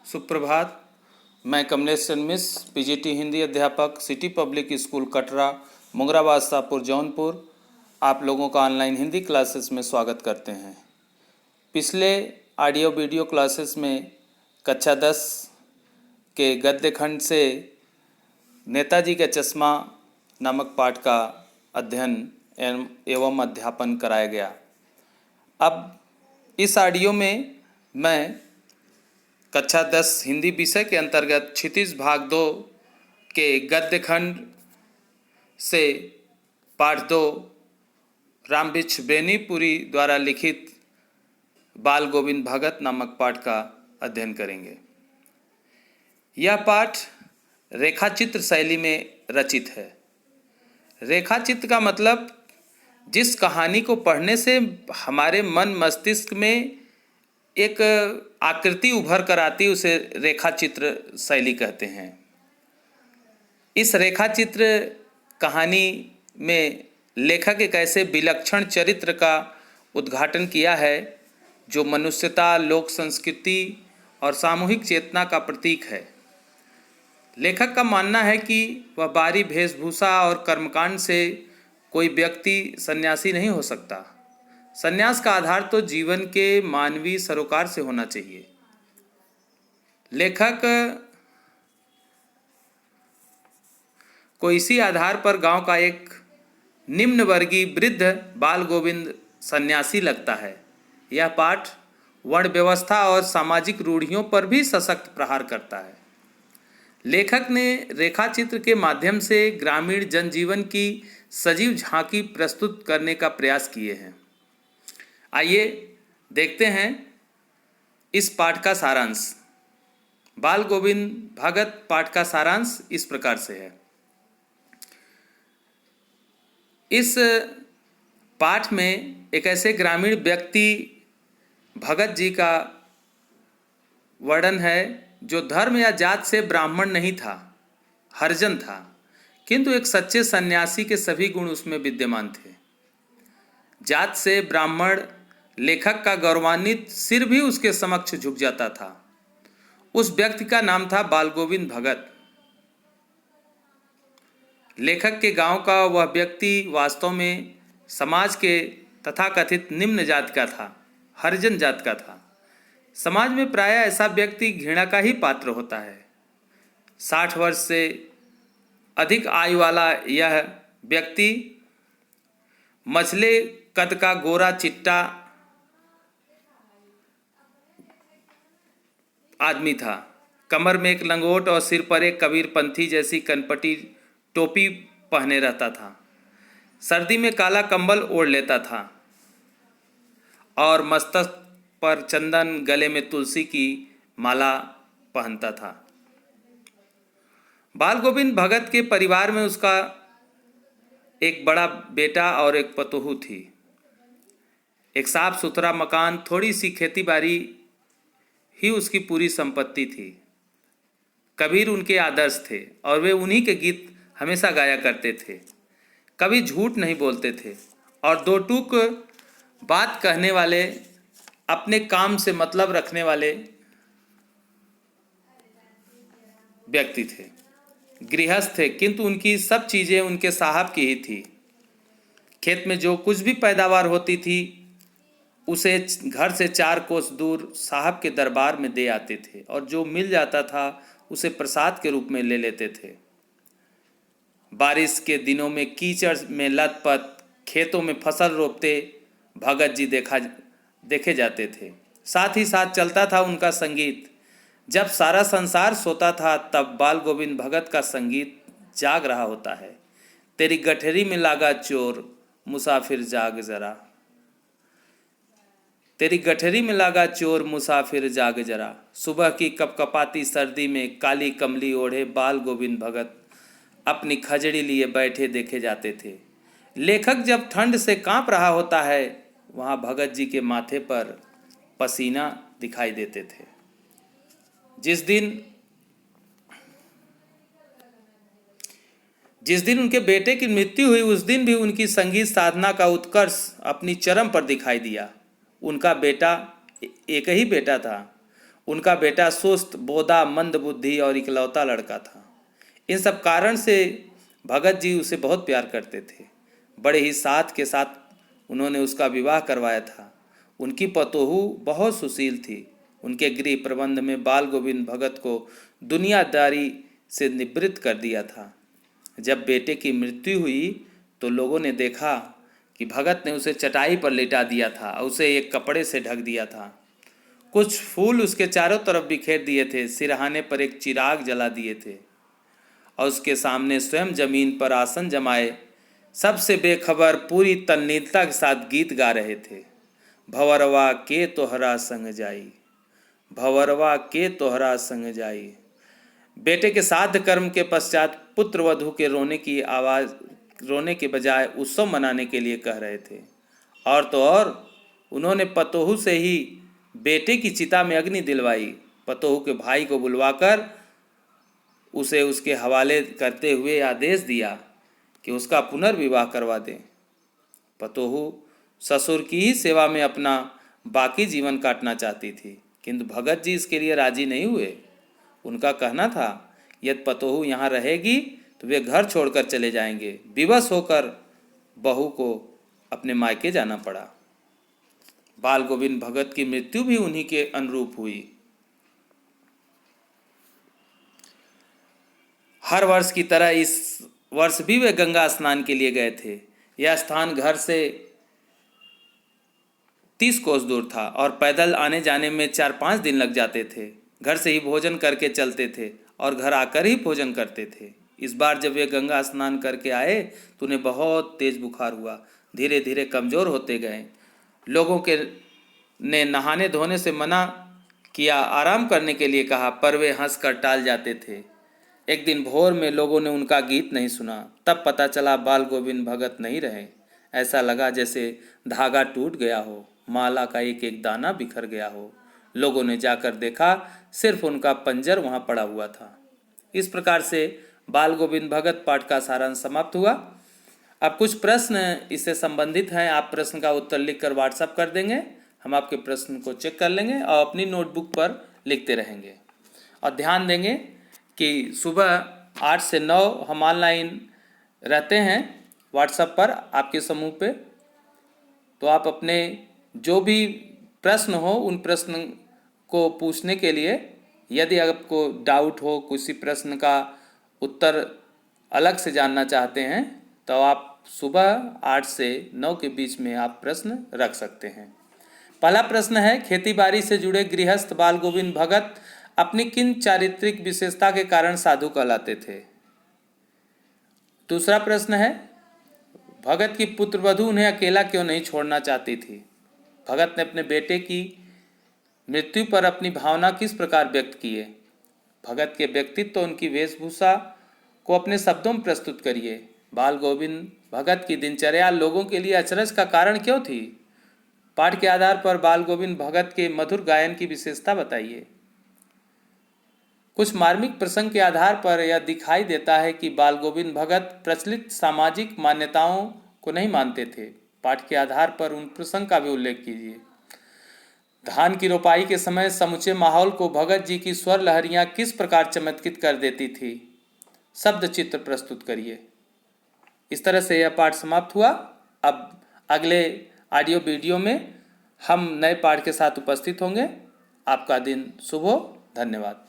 सुप्रभात। मैं कमलेश चंद्र मिश्र, पीजीटी हिंदी अध्यापक, city public school Katra, Mungrabad Shahpur Jaunpur, आप लोगों का ऑनलाइन हिंदी क्लासेस में स्वागत करते हैं। पिछले ऑडियो वीडियो क्लासेस में कक्षा 10 के गद्य खंड से नेताजी का चश्मा नामक पाठ का अध्ययन एवं अध्यापन कराया गया। अब इस ऑडियो में मैं कक्षा 10 हिंदी विषय के अंतर्गत क्षितिज भाग 2 के गद्य खंड से पाठ 2 रामवृक्ष बेनीपुरी द्वारा लिखित बाल गोविंद भगत नामक पाठ का अध्ययन करेंगे। यह पाठ रेखाचित्र शैली में रचित है। रेखाचित्र का मतलब जिस कहानी को पढ़ने से हमारे मन मस्तिष्क में एक आकृति उभर कर आती, उसे रेखाचित्र शैली कहते हैं। इस रेखाचित्र कहानी में लेखक एक ऐसे विलक्षण चरित्र का उद्घाटन किया है जो मनुष्यता, लोक संस्कृति और सामूहिक चेतना का प्रतीक है। लेखक का मानना है कि वह बाहरी वेशभूषा और कर्मकांड से कोई व्यक्ति सन्यासी नहीं हो सकता। सन्यास का आधार तो जीवन के मानवीय सरोकार से होना चाहिए। लेखक को इसी आधार पर गांव का एक निम्न वर्गीय वृद्ध बाल गोविंद सन्यासी लगता है। यह पाठ वर्ण व्यवस्था और सामाजिक रूढ़ियों पर भी सशक्त प्रहार करता है। लेखक ने रेखाचित्र के माध्यम से ग्रामीण जनजीवन की सजीव झांकी प्रस्तुत करने का प्रयास किए हैं। आइए देखते हैं इस पाठ का सारांश। बाल गोविंद भगत पाठ का सारांश इस प्रकार से है। इस पाठ में एक ऐसे ग्रामीण व्यक्ति भगत जी का वर्णन है जो धर्म या जात से ब्राह्मण नहीं था, हरिजन था, किंतु एक सच्चे सन्यासी के सभी गुण उसमें विद्यमान थे। जात से ब्राह्मण लेखक का गौरवान्वित सिर भी उसके समक्ष झुक जाता था। उस व्यक्ति का नाम था बाल गोविंद भगत। लेखक के गांव का वह व्यक्ति वास्तव में समाज के तथाकथित निम्न जात का था, हरिजन जात का था। समाज में प्रायः ऐसा व्यक्ति घृणा का ही पात्र होता है। 60 वर्ष से अधिक आयु वाला यह व्यक्ति मझले कद का गोरा चिट्टा आदमी था। कमर में एक लंगोट और सिर पर एक कबीरपंथी जैसी कनपटी टोपी पहने रहता था। सर्दी में काला कंबल ओढ़ लेता था और मस्तक पर चंदन, गले में तुलसी की माला पहनता था। बाल गोविंद भगत के परिवार में उसका एक बड़ा बेटा और एक पतोहू थी। एक साफ सुथरा मकान, थोड़ी सी खेती बाड़ी ही उसकी पूरी संपत्ति थी। कबीर उनके आदर्श थे और वे उन्हीं के गीत हमेशा गाया करते थे। कभी झूठ नहीं बोलते थे और दो टूक बात कहने वाले, अपने काम से मतलब रखने वाले व्यक्ति थे। गृहस्थ थे, किंतु उनकी सब चीज़ें उनके साहब की ही थी। खेत में जो कुछ भी पैदावार होती थी उसे घर से 4 कोस दूर साहब के दरबार में दे आते थे और जो मिल जाता था उसे प्रसाद के रूप में ले लेते थे। बारिश के दिनों में कीचड़ में लथपथ खेतों में फसल रोपते भगत जी देखे जाते थे। साथ ही साथ चलता था उनका संगीत। जब सारा संसार सोता था तब बाल गोविंद भगत का संगीत जाग रहा होता है। तेरी गठरी में लागा चोर, मुसाफिर जाग जरा। तेरी गठरी में लागा चोर, मुसाफिर जाग जरा। सुबह की कपकपाती सर्दी में काली कमली ओढ़े बाल गोविंद भगत अपनी खजड़ी लिए बैठे देखे जाते थे। लेखक जब ठंड से कांप रहा होता है, वहाँ भगत जी के माथे पर पसीना दिखाई देते थे। जिस दिन उनके बेटे की मृत्यु हुई, उस दिन भी उनकी संगीत साधना का उत्कर्ष अपनी चरम पर दिखाई दिया। उनका बेटा एक ही बेटा था। उनका बेटा सुस्त, बोदा, मंद बुद्धि और इकलौता लड़का था। इन सब कारण से भगत जी उसे बहुत प्यार करते थे। बड़े ही साथ के साथ उन्होंने उसका विवाह करवाया था। उनकी पतोहू बहुत सुशील थी। उनके गृह प्रबंध में बाल गोविंद भगत को दुनियादारी से निवृत्त कर दिया था। जब बेटे की मृत्यु हुई तो लोगों ने देखा कि भगत ने उसे चटाई पर लेटा दिया था और उसे एक कपड़े से ढक दिया था। कुछ फूल उसके चारों तरफ बिखेर दिए थे, सिरहाने पर एक चिराग जला दिए थे और उसके सामने स्वयं जमीन पर आसन जमाए सबसे बेखबर पूरी तन्नीलता के साथ गीत गा रहे थे। भंवरवा के तोहरा संग जाई, भंवरवा के तोहरा संग जाई। बेटे के श्राद्ध कर्म के पश्चात पुत्र वधू के रोने के बजाय उत्सव मनाने के लिए कह रहे थे। और तो और उन्होंने पतोहू से ही बेटे की चिता में अग्नि दिलवाई। पतोहू के भाई को बुलवाकर उसे उसके हवाले करते हुए आदेश दिया कि उसका पुनर्विवाह करवा दें। पतोहू ससुर की ही सेवा में अपना बाकी जीवन काटना चाहती थी, किंतु भगत जी इसके लिए राजी नहीं हुए। उनका कहना था यदि पतोहू यहाँ रहेगी तो वे घर छोड़कर चले जाएंगे। विवश होकर बहू को अपने मायके जाना पड़ा। बाल गोविंद भगत की मृत्यु भी उन्हीं के अनुरूप हुई। हर वर्ष की तरह इस वर्ष भी वे गंगा स्नान के लिए गए थे। यह स्थान घर से 30 कोस दूर था और पैदल आने जाने में 4-5 दिन लग जाते थे। घर से ही भोजन करके चलते थे और घर आकर ही भोजन करते थे। इस बार जब वे गंगा स्नान करके आए तो उन्हें बहुत तेज बुखार हुआ, धीरे धीरे कमज़ोर होते गए। लोगों के ने नहाने धोने से मना किया, आराम करने के लिए कहा, पर वे हंस कर टाल जाते थे। एक दिन भोर में लोगों ने उनका गीत नहीं सुना, तब पता चला बाल गोविंद भगत नहीं रहे। ऐसा लगा जैसे धागा टूट गया हो, माला का एक एक दाना बिखर गया हो। लोगों ने जाकर देखा, सिर्फ उनका पंजर वहाँ पड़ा हुआ था। इस प्रकार से बाल गोविंद भगत पाठ का सारांश समाप्त हुआ। अब कुछ प्रश्न इससे संबंधित हैं, आप प्रश्न का उत्तर लिखकर व्हाट्सएप कर देंगे। हम आपके प्रश्न को चेक कर लेंगे और अपनी नोटबुक पर लिखते रहेंगे। और ध्यान देंगे कि सुबह 8 से 9 हम ऑनलाइन रहते हैं व्हाट्सएप पर आपके समूह पे। तो आप अपने जो भी प्रश्न हो उन प्रश्न को पूछने के लिए, यदि आपको डाउट हो, किसी प्रश्न का उत्तर अलग से जानना चाहते हैं, तो आप सुबह 8 से 9 के बीच में आप प्रश्न रख सकते हैं। पहला प्रश्न है, खेतीबाड़ी से जुड़े गृहस्थ बाल गोविंद भगत अपनी किन चारित्रिक विशेषता के कारण साधु कहलाते थे? दूसरा प्रश्न है, भगत की पुत्रवधू उन्हें अकेला क्यों नहीं छोड़ना चाहती थी? भगत ने अपने बेटे की मृत्यु पर अपनी भावना किस प्रकार व्यक्त किए? भगत के व्यक्तित्व, उनकी वेशभूषा को अपने शब्दों में प्रस्तुत करिए। बाल गोविंद भगत की दिनचर्या लोगों के लिए अचरज का कारण क्यों थी? पाठ के आधार पर बाल गोविंद भगत के मधुर गायन की विशेषता बताइए। कुछ मार्मिक प्रसंग के आधार पर यह दिखाई देता है कि बाल गोविंद भगत प्रचलित सामाजिक मान्यताओं को नहीं मानते थे। पाठ के आधार पर उन प्रसंग का भी उल्लेख कीजिए। धान की रोपाई के समय समूचे माहौल को भगत जी की स्वर लहरियां किस प्रकार चमत्कृत कर देती थी? शब्द चित्र प्रस्तुत करिए। इस तरह से यह पाठ समाप्त हुआ। अब अगले ऑडियो वीडियो में हम नए पाठ के साथ उपस्थित होंगे। आपका दिन शुभ हो। धन्यवाद।